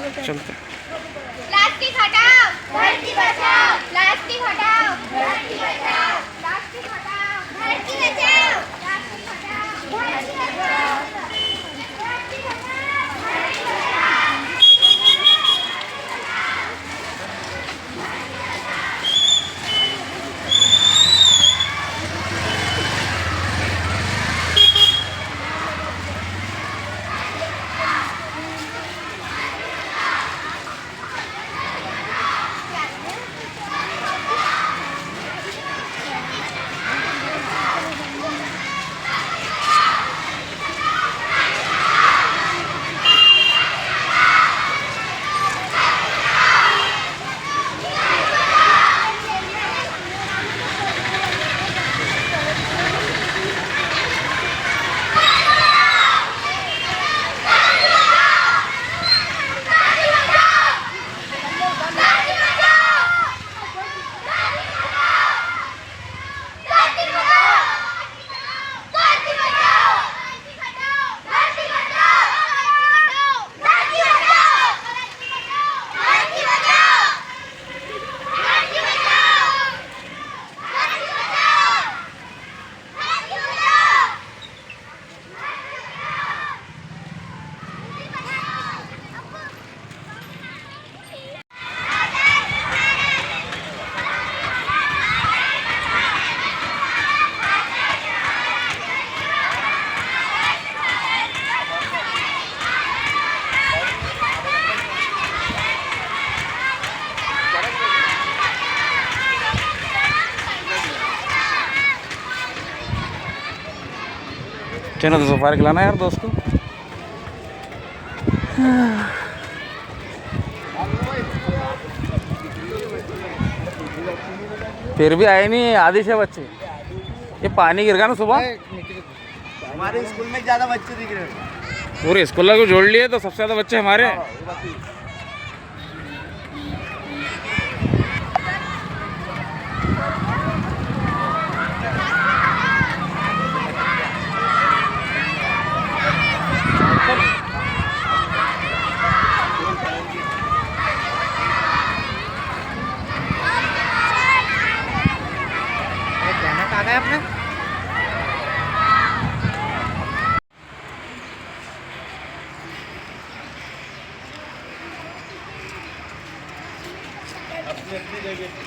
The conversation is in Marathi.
चलते। प्लास्टिक हटाओ, धरती बचाओ। प्लास्टिक हटाओ, धरती बचाओ। प्लास्टिक हटाओ, धरती बचाओ। प्लास्टिक हटाओ, धरती बचाओ। प्लास्टिक हटाओ, धरती बचाओ। क्या ना तो सफारी खिलाना यार दोस्त को। फिर भी आए नहीं आधे से बच्चे। ये पानी गिर गया ना सुबह। हमारे स्कूल में ज़्यादा बच्चे दिख रहे हैं। पूरे स्कूल को जोड़ लिए तो सबसे ज़्यादा बच्चे हमारे। आ गए अपने अपनी जगह